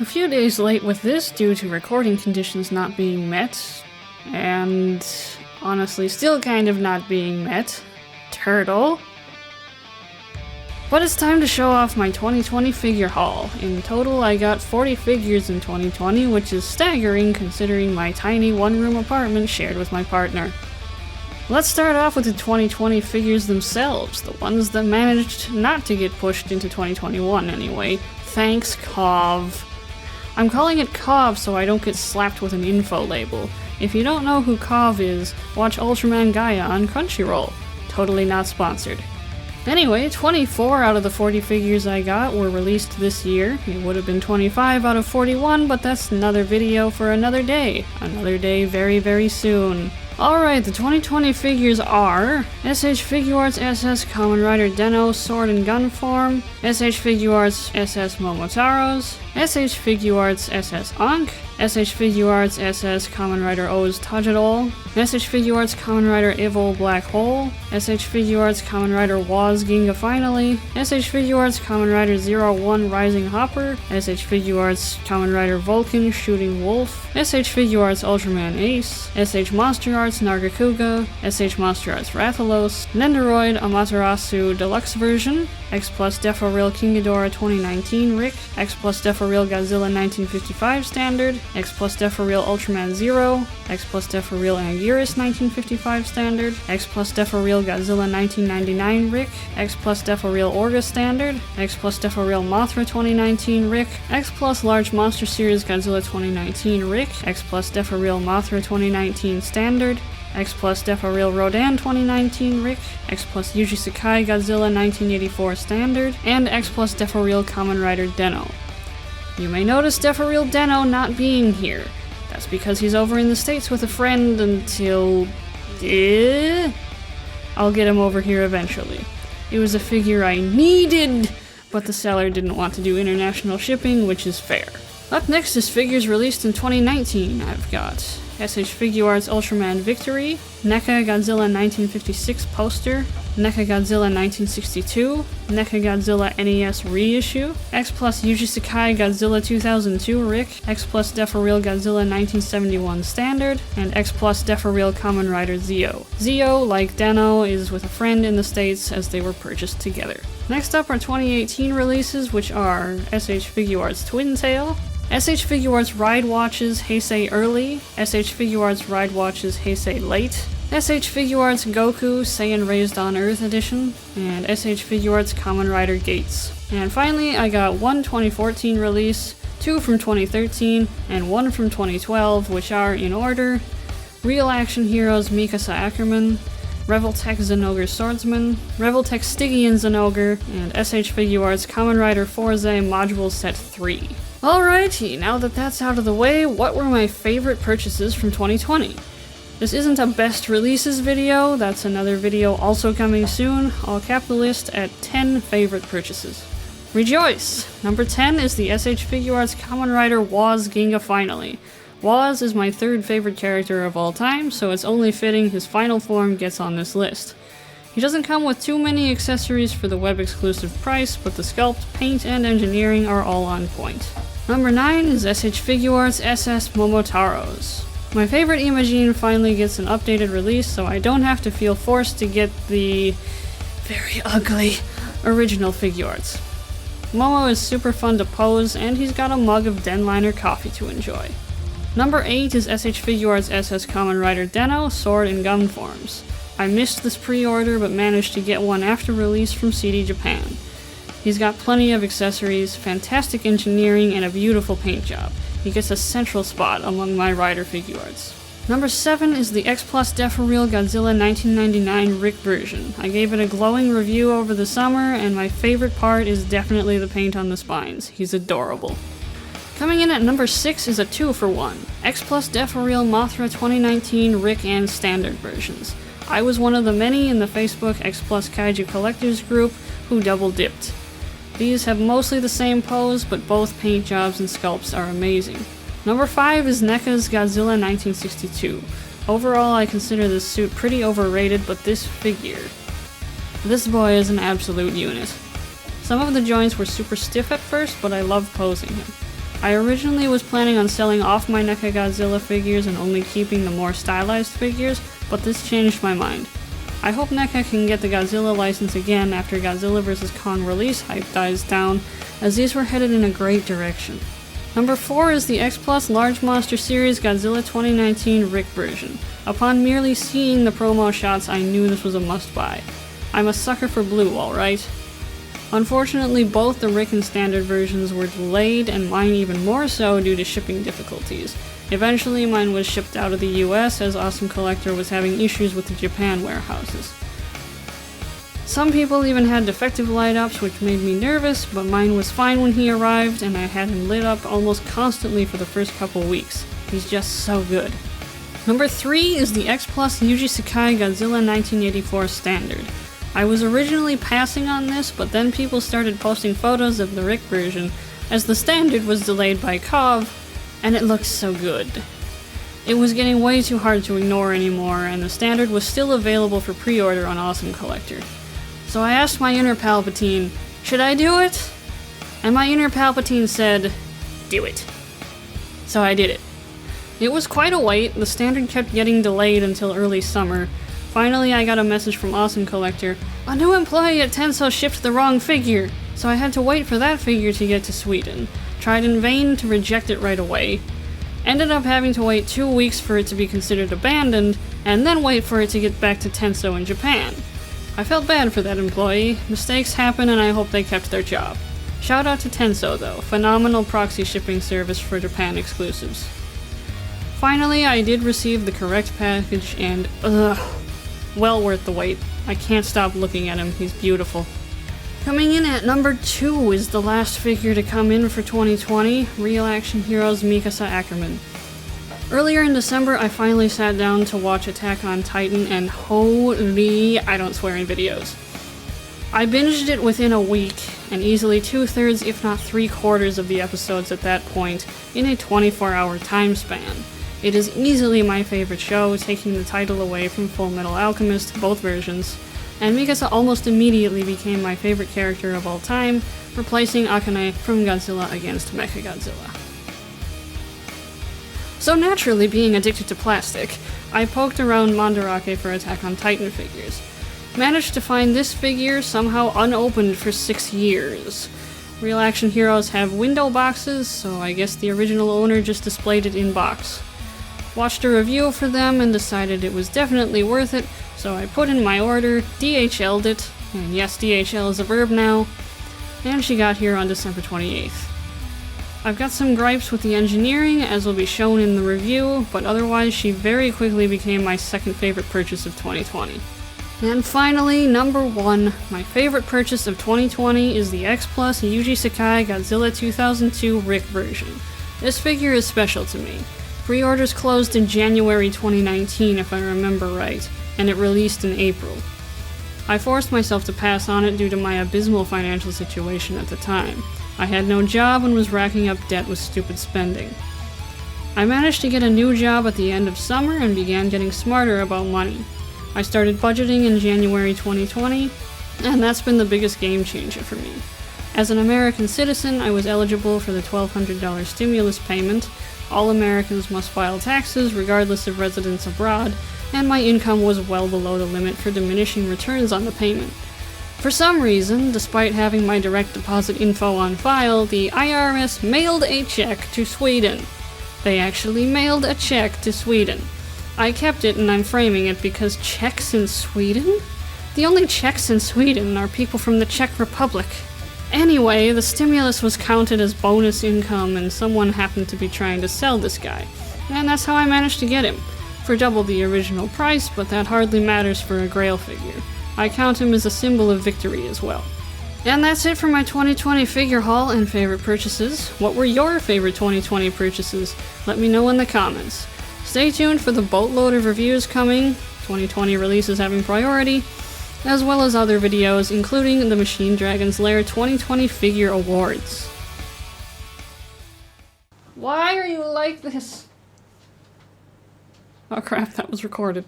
A few days late with this due to recording conditions not being met, and honestly still kind of not being met. Turtle. But it's time to show off my 2020 figure haul. In total, I got 40 figures in 2020, which is staggering considering my tiny one-room apartment shared with my partner. Let's start off with the 2020 figures themselves, the ones that managed not to get pushed into 2021 anyway. Thanks, Cov. I'm calling it Cov so I don't get slapped with an info label. If you don't know who Cov is, watch Ultraman Gaia on Crunchyroll. Totally not sponsored. Anyway, 24 out of the 40 figures I got were released this year. It would have been 25 out of 41, but that's another video for another day. Another day very, very soon. Alright, the 2020 figures are SH Figuarts SS Kamen Rider Den-O Sword and Gun Form, SH Figuarts SS Momotaros, SH Figuarts SS Ankh, SH Figuarts SS Kamen Rider O's Tajidol, SH Figuarts Kamen Rider Evil Black Hole, SH Figuarts Kamen Rider Woz Ginga Finally, SH Figuarts Kamen Rider 01 Rising Hopper, SH Figuarts Kamen Rider Vulcan Shooting Wolf, SH Figuarts Ultraman Ace, SH Monster Arts Nargacuga, SH Monster Arts Rathalos, Nendoroid Amaterasu Deluxe Version, X Plus Deforil King Ghidorah 2019 Rick, X Plus Deforil Godzilla 1955 Standard, X Plus Deforil Ultraman Zero, X Plus Deforil Anguirus 1955 Standard, X Plus Deforil Godzilla 1999 Rick, X Plus Deforil Orga Standard, X Plus Deforil Mothra 2019 Rick, X Plus Large Monster Series Godzilla 2019 Rick, X Plus Deforil Mothra 2019 Standard, X Plus Deforil Rodan 2019 Rick, X Plus Yuji Sakai Godzilla 1984 Standard, and X Plus Deforil Kamen Rider Den-O. You may notice Deforil Den-O not being here. That's because he's over in the States with a friend until... I'll get him over here eventually. It was a figure I needed, but the seller didn't want to do international shipping, which is fair. Up next is figures released in 2019. I've got SH Figuarts Ultraman Victory, NECA Godzilla 1956 poster, NECA Godzilla 1962, NECA Godzilla NES reissue, X Plus Yuji Sakai Godzilla 2002 Rick, X Plus Deforil Godzilla 1971 Standard, and X Plus Deforil Kamen Rider Zeo. Zeo, like Den-O, is with a friend in the States as they were purchased together. Next up are 2018 releases, which are SH Figuarts Twin Tail, SH Figuarts Ride Watches Heisei Early, SH Figuarts Ride Watches Heisei Late, SH Figuarts Goku Saiyan Raised on Earth Edition, and SH Figuarts Kamen Rider Gates. And finally, I got one 2014 release, two from 2013, and one from 2012, which are, in order, Real Action Heroes Mikasa Ackerman, Revoltech Zenogre Swordsman, Revoltech Stygian Zenogre, and SH Figuarts Kamen Rider Fourze Module Set 3. Alrighty, now that that's out of the way, what were my favorite purchases from 2020? This isn't a best releases video, that's another video also coming soon. I'll cap the list at 10 favorite purchases. Rejoice! Number 10 is the SH Figuarts Kamen Rider Woz Ginga Finally. Woz is my third favorite character of all time, so it's only fitting his final form gets on this list. He doesn't come with too many accessories for the web-exclusive price, but the sculpt, paint, and engineering are all on point. Number 9 is SH Figuarts SS Momotaros. My favorite Imagine finally gets an updated release, so I don't have to feel forced to get the very ugly original Figuarts. Momo is super fun to pose, and he's got a mug of Denliner coffee to enjoy. Number 8 is SH Figuarts SS Kamen Rider Den-O Sword and Gun Forms. I missed this pre-order but managed to get one after release from CD Japan. He's got plenty of accessories, fantastic engineering, and a beautiful paint job. He gets a central spot among my Rider Figuarts. Number 7 is the X Plus Deforil Godzilla 1999 Rick version. I gave it a glowing review over the summer, and my favorite part is definitely the paint on the spines. He's adorable. Coming in at number 6 is a 2-for-1. X Plus Deforil Mothra 2019 Rick and Standard versions. I was one of the many in the Facebook X Plus Kaiju Collectors group who double-dipped. These have mostly the same pose, but both paint jobs and sculpts are amazing. Number 5 is NECA's Godzilla 1962. Overall, I consider this suit pretty overrated, but this boy is an absolute unit. Some of the joints were super stiff at first, but I love posing him. I originally was planning on selling off my NECA Godzilla figures and only keeping the more stylized figures, but this changed my mind. I hope NECA can get the Godzilla license again after Godzilla vs. Kong release hype dies down, as these were headed in a great direction. Number 4 is the X Plus Large Monster Series Godzilla 2019 Rick version. Upon merely seeing the promo shots, I knew this was a must-buy. I'm a sucker for blue, alright? Unfortunately, both the Rick and standard versions were delayed, and mine even more so due to shipping difficulties. Eventually, mine was shipped out of the US as Awesome Collector was having issues with the Japan warehouses. Some people even had defective light-ups, which made me nervous, but mine was fine when he arrived, and I had him lit up almost constantly for the first couple weeks. He's just so good. Number 3 is the X Plus Yuji Sakai Godzilla 1984 Standard. I was originally passing on this, but then people started posting photos of the Rick version, as the Standard was delayed by COV, and it looks so good. It was getting way too hard to ignore anymore, and the Standard was still available for pre-order on Awesome Collector. So I asked my inner Palpatine, should I do it? And my inner Palpatine said, do it. So I did it. It was quite a wait. The Standard kept getting delayed until early summer. Finally, I got a message from Awesome Collector. A new employee at Tenso shipped the wrong figure, so I had to wait for that figure to get to Sweden. Tried in vain to reject it right away. Ended up having to wait 2 weeks for it to be considered abandoned, and then wait for it to get back to Tenso in Japan. I felt bad for that employee. Mistakes happen, and I hope they kept their job. Shout out to Tenso though, phenomenal proxy shipping service for Japan exclusives. Finally, I did receive the correct package, and well worth the wait. I can't stop looking at him, he's beautiful. Coming in at number 2 is the last figure to come in for 2020, Real Action Heroes Mikasa Ackerman. Earlier in December, I finally sat down to watch Attack on Titan, and holy, I don't swear in videos. I binged it within a week, and easily 2/3 if not 3/4 of the episodes at that point, in a 24-hour time span. It is easily my favorite show, taking the title away from Full Metal Alchemist, both versions, and Mikasa almost immediately became my favorite character of all time, replacing Akane from Godzilla against Mechagodzilla. So naturally, being addicted to plastic, I poked around Mandarake for Attack on Titan figures. Managed to find this figure somehow unopened for 6 years. Real Action Heroes have window boxes, so I guess the original owner just displayed it in box. Watched a review for them and decided it was definitely worth it, so I put in my order, DHL'd it, and yes, DHL is a verb now, and she got here on December 28th. I've got some gripes with the engineering, as will be shown in the review, but otherwise she very quickly became my second favorite purchase of 2020. And finally, number 1, my favorite purchase of 2020 is the X Plus Yuji Sakai Godzilla 2002 Rick version. This figure is special to me. Pre-orders closed in January 2019 if I remember right, and it released in April. I forced myself to pass on it due to my abysmal financial situation at the time. I had no job and was racking up debt with stupid spending. I managed to get a new job at the end of summer and began getting smarter about money. I started budgeting in January 2020, and that's been the biggest game changer for me. As an American citizen, I was eligible for the $1,200 stimulus payment. All Americans must file taxes regardless of residence abroad, and my income was well below the limit for diminishing returns on the payment. For some reason, despite having my direct deposit info on file, the IRS mailed a check to Sweden. They actually mailed a check to Sweden. I kept it and I'm framing it because checks in Sweden? The only checks in Sweden are people from the Czech Republic. Anyway, the stimulus was counted as bonus income and someone happened to be trying to sell this guy. And that's how I managed to get him. For double the original price, but that hardly matters for a Grail figure. I count him as a symbol of victory as well. And that's it for my 2020 figure haul and favorite purchases. What were your favorite 2020 purchases? Let me know in the comments. Stay tuned for the boatload of reviews coming, 2020 releases having priority, as well as other videos, including the Machine Dragon's Lair 2020 Figure Awards. Why are you like this? Oh crap, that was recorded.